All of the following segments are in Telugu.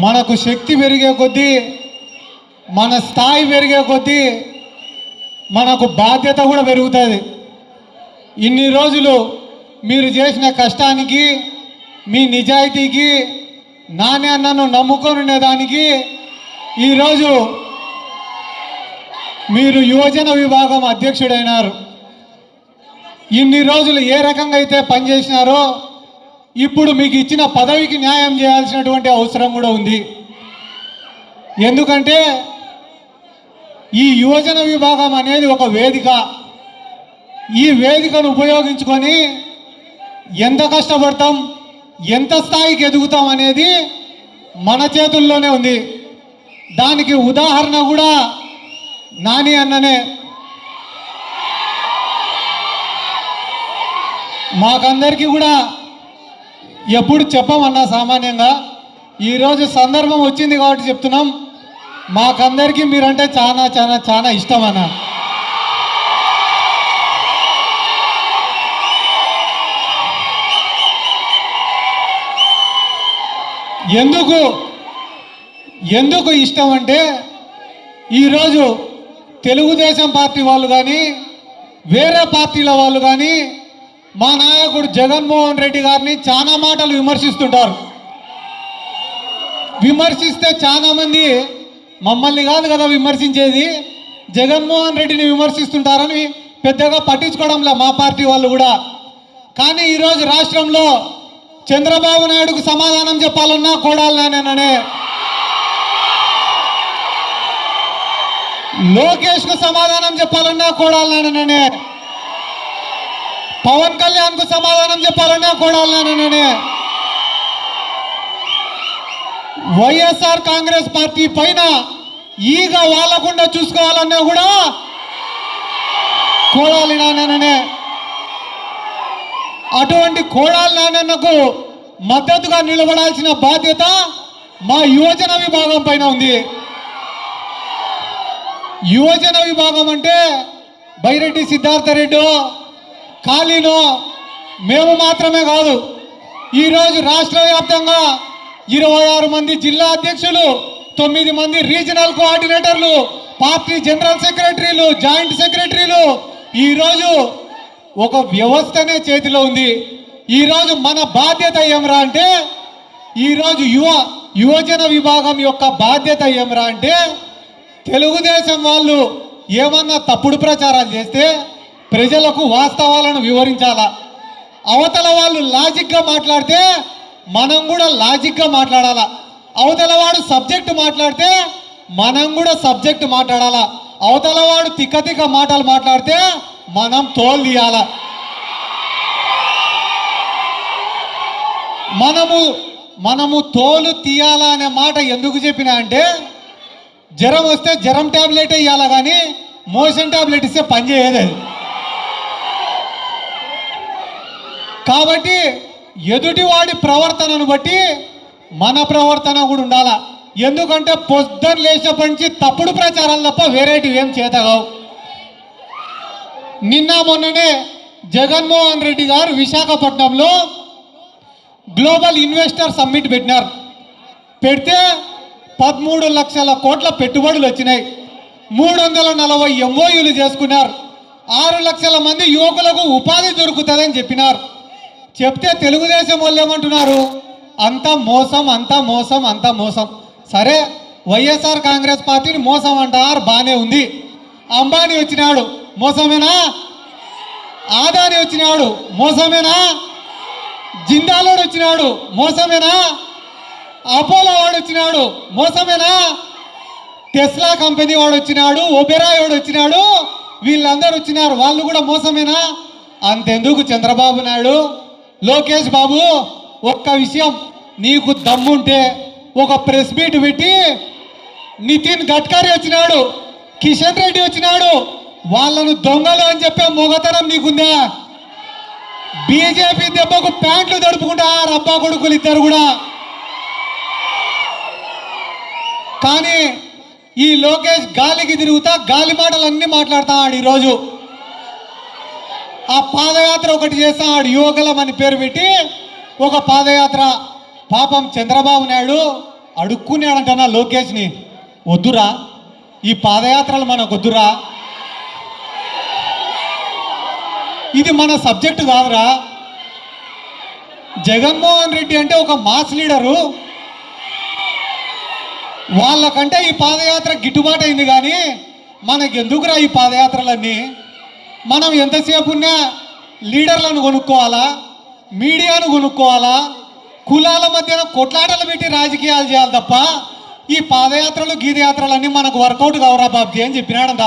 మనకు శక్తి పెరిగే కొద్దీ, మన స్థాయి పెరిగే కొద్దీ మనకు బాధ్యత కూడా పెరుగుతుంది. ఇన్ని రోజులు మీరు చేసిన కష్టానికి, మీ నిజాయితీకి, నానే అన్నను నమ్ముకొని ఉండేదానికి ఈరోజు మీరు యువజన విభాగం అధ్యక్షుడైనారు. ఇన్ని రోజులు ఏ రకంగా అయితే పనిచేసినారో ఇప్పుడు మీకు ఇచ్చిన పదవికి న్యాయం చేయాల్సినటువంటి అవసరం కూడా ఉంది. ఎందుకంటే ఈ యువజన విభాగం అనేది ఒక వేదిక. ఈ వేదికను ఉపయోగించుకొని ఎంత కష్టపడతాం, ఎంత స్థాయికి ఎదుగుతాం అనేది మన చేతుల్లోనే ఉంది. దానికి ఉదాహరణ కూడా నాని అన్ననే. మాకందరికీ కూడా ఎప్పుడు చెప్పమన్నా సామాన్యంగా, ఈరోజు సందర్భం వచ్చింది కాబట్టి చెప్తున్నాం. మాకందరికీ మీరంటే చాలా చాలా చాలా ఇష్టం అన్న. ఎందుకు ఇష్టం అంటే ఈరోజు తెలుగుదేశం పార్టీ వాళ్ళు కానీ, వేరే పార్టీల వాళ్ళు కానీ మా నాయకుడు జగన్మోహన్ రెడ్డి గారిని చాలా మాటలు విమర్శిస్తుంటారు. విమర్శిస్తే చాలామంది మమ్మల్ని కాదు కదా విమర్శించేది, జగన్మోహన్ రెడ్డిని విమర్శిస్తుంటారని పెద్దగా పట్టించుకోవడంలే మా పార్టీ వాళ్ళు కూడా. కానీ ఈరోజు రాష్ట్రంలో చంద్రబాబు నాయుడుకు సమాధానం చెప్పాలన్నా కొడాలనే, లోకేష్కు సమాధానం చెప్పాలన్నా కొడాలనే, పవన్ కళ్యాణ్కు సమాధానం చెప్పాలన్నా కొడాలనే, వైఎస్ఆర్ కాంగ్రెస్ పార్టీ పైన ఈగ వాళ్ళకుండా చూసుకోవాలన్నా కూడా కొడాలి నాన్ననే. అటువంటి కొడాలి నాన్నకు మద్దతుగా నిలబడాల్సిన బాధ్యత మా యువజన విభాగం పైన ఉంది. యువజన విభాగం అంటే బైరెడ్డి సిద్ధార్థ రెడ్డి, ఖాళీనో మేము మాత్రమే కాదు. ఈరోజు రాష్ట్ర వ్యాప్తంగా 26 మంది జిల్లా అధ్యక్షులు, 9 మంది రీజనల్ కోఆర్డినేటర్లు, పార్టీ జనరల్ సెక్రటరీలు, జాయింట్ సెక్రటరీలు, ఈరోజు ఒక వ్యవస్థనే చేతిలో ఉంది. ఈరోజు మన బాధ్యత ఏమరా అంటే, ఈరోజు యువజన విభాగం యొక్క బాధ్యత ఏమరా అంటే, తెలుగుదేశం వాళ్ళు ఏమన్నా తప్పుడు ప్రచారాలు చేస్తే ప్రజలకు వాస్తవాలను వివరించాలా. అవతల వాళ్ళు లాజిక్గా మాట్లాడితే మనం కూడా లాజిక్గా మాట్లాడాలా. అవతల వాడు సబ్జెక్టు మాట్లాడితే మనం కూడా సబ్జెక్టు మాట్లాడాలా. అవతల వాడు తిక్క మాటలు మాట్లాడితే మనం తోలు తీయాలా. మనము తోలు తీయాలా అనే మాట ఎందుకు చెప్పినా అంటే, జ్వరం వస్తే జ్వరం ట్యాబ్లెట్ ఇవ్వాలా, కానీ మోషన్ ట్యాబ్లెట్ ఇస్తే పనిచేయదు. కాబట్టి ఎదుటివాడి ప్రవర్తనను బట్టి మన ప్రవర్తన కూడా ఉండాలా. ఎందుకంటే పొద్దున్న లేచినప్పటి నుంచి తప్పుడు ప్రచారాలు తప్ప వేరేటివి ఏం చేతగావు. నిన్న మొన్ననే జగన్మోహన్ రెడ్డి గారు విశాఖపట్నంలో గ్లోబల్ ఇన్వెస్టర్ సమ్మిట్ పెట్టినారు. పెడితే 13 లక్షల కోట్ల పెట్టుబడులు వచ్చినాయి. 340 ఎంఓయూలు చేసుకున్నారు. 6 లక్షల మంది యువకులకు ఉపాధి దొరుకుతుందని చెప్పినారు. చెప్తే తెలుగుదేశం వాళ్ళు ఏమంటున్నారు, అంతా మోసం, అంతా మోసం, అంతా మోసం. సరే, వైఎస్ఆర్ కాంగ్రెస్ పార్టీని మోసం అంటారు, బాగానే ఉంది. అంబానీ వచ్చినాడు, మోసమేనా? ఆదాని వచ్చినాడు, మోసమేనా? జిందాలోడు వచ్చినాడు, మోసమేనా? అపోలో వాడు వచ్చినాడు, మోసమేనా? టెస్లా కంపెనీ వాడు వచ్చినాడు, ఒబెరాయ్ వాడు వచ్చినాడు, వీళ్ళందరూ వచ్చినారు, వాళ్ళు కూడా మోసమేనా? అంతెందుకు చంద్రబాబు నాయుడు, లోకేష్ బాబు, ఒక్క విషయం, నీకు దమ్ముంటే ఒక ప్రెస్ మీట్ పెట్టి నితిన్ గడ్కరీ వచ్చినాడు, కిషన్ రెడ్డి వచ్చినాడు, వాళ్ళను దొంగలు అని చెప్పే మొగతనం నీకుందా? బీజేపీ దెబ్బకు ప్యాంట్లు తడుపుకుంటారు అబ్బా కొడుకులు ఇద్దరు కూడా. కానీ ఈ లోకేష్ గాలికి తిరుగుతా గాలి మాటలన్నీ మాట్లాడతాడు. ఈరోజు ఆ పాదయాత్ర ఒకటి చేస్తాడు, యువకులం అని పేరు పెట్టి ఒక పాదయాత్ర. పాపం చంద్రబాబు నాయుడు అడుక్కున్నాడంటనా లోకేష్ని, వద్దురా ఈ పాదయాత్రలు మనకు వద్దురా, ఇది మన సబ్జెక్టు కాదురా. జగన్మోహన్ రెడ్డి అంటే ఒక మాస్ లీడరు, వాళ్ళకంటే ఈ పాదయాత్ర గిట్టుబాటు అయింది, కానీ మనకెందుకురా ఈ పాదయాత్రలన్నీ? మనం ఎంతసేపు ఉన్నా లీడర్లను కొనుక్కోవాలా, మీడియాను కొనుక్కోవాలా, కులాల మధ్యన కొట్లాటలు పెట్టి రాజకీయాలు చేయాలి తప్ప ఈ పాదయాత్రలు గీదయాత్రలన్నీ మనకు వర్కౌట్ కావరా బాబ్జీ అని చెప్పినాడంట.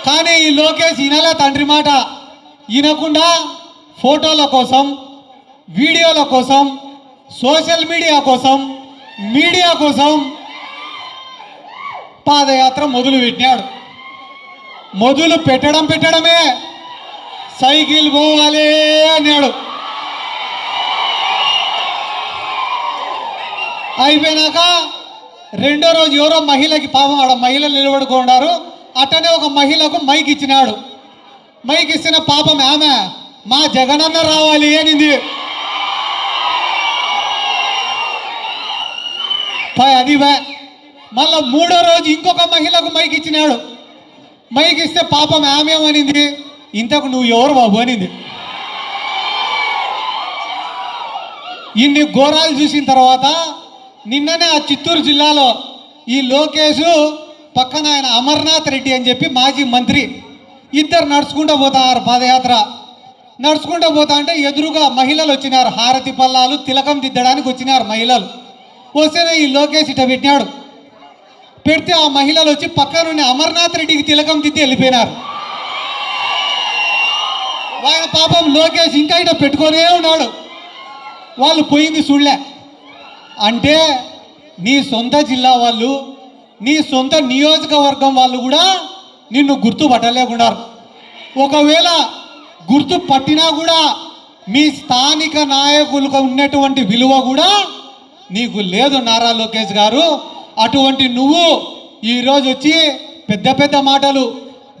కానీ ఈ లోకేష్ వినలే తండ్రి మాట, వినకుండా ఫోటోల కోసం, వీడియోల కోసం, సోషల్ మీడియా కోసం పాదయాత్ర మొదలు పెట్టినాడు. మొదలు పెట్టడమే సైకిల్ పోవాలి అన్నాడు. అయిపోయినాక రెండో రోజు ఎవరో మహిళకి, పాపం ఆడ మహిళలు నిలబడుకున్నారు, అట్టనే ఒక మహిళకు మైక్ ఇచ్చినాడు. మైక్ ఇచ్చిన పాపం ఆమె మా జగనన్న రావాలి అనింది. అది మళ్ళా మూడో రోజు ఇంకొక మహిళకు మైక్ ఇచ్చినాడు. మైక్ ఇస్తే పాపం ఆమె ఏమనింది, ఇంతకు నువ్వు ఎవరు బాబు అనింది. ఇన్ని ఘోరాలు చూసిన తర్వాత నిన్ననే ఆ చిత్తూరు జిల్లాలో ఈ లోకేషు పక్కన ఆయన అమర్నాథ్ రెడ్డి అని చెప్పి మాజీ మంత్రి, ఇద్దరు నడుచుకుంటూ పోతారు పాదయాత్ర. నడుచుకుంటూ పోతా అంటే ఎదురుగా మహిళలు వచ్చినారు, హారతి పల్లాలు తిలకం దిద్దడానికి వచ్చినారు మహిళలు. వస్తేనే ఈ లోకేష్ ఇట పెట్టినాడు. పెడితే ఆ మహిళలు వచ్చి పక్కనున్న అమర్నాథ్ రెడ్డికి తిలకం దిద్ది వెళ్ళిపోయినారు. ఆయన పాపం లోకేష్ ఇంకా ఇట పెట్టుకొనే ఉన్నాడు. వాళ్ళు పోయింది చూడలే. అంటే నీ సొంత జిల్లా వాళ్ళు, నీ సొంత నియోజకవర్గం వాళ్ళు కూడా నిన్ను గుర్తుపట్టలేకున్నారు. ఒకవేళ గుర్తు పట్టినా కూడా మీ స్థానిక నాయకులకు ఉన్నటువంటి విలువ కూడా నీకు లేదు నారా లోకేష్ గారు. అటువంటి నువ్వు ఈరోజు వచ్చి పెద్ద పెద్ద మాటలు,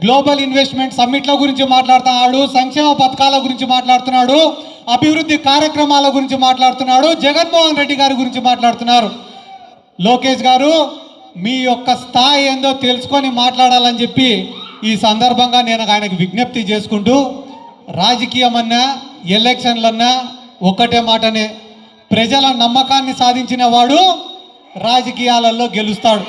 గ్లోబల్ ఇన్వెస్ట్మెంట్ సమ్మిట్ల గురించి మాట్లాడుతున్నాడు, సంక్షేమ పథకాల గురించి మాట్లాడుతున్నాడు, అభివృద్ధి కార్యక్రమాల గురించి మాట్లాడుతున్నాడు, జగన్మోహన్ రెడ్డి గారి గురించి మాట్లాడుతున్నారు. లోకేష్ గారు మీ యొక్క స్థాయి ఏందో తెలుసుకొని మాట్లాడాలని చెప్పి ఈ సందర్భంగా నేను ఆయనకు విజ్ఞప్తి చేసుకుంటూ, రాజకీయమన్నా ఎలక్షన్లన్నా ఒక్కటే మాటనే, ప్రజల నమ్మకాన్ని సాధించిన వాడు రాజకీయాలలో గెలుస్తాడు.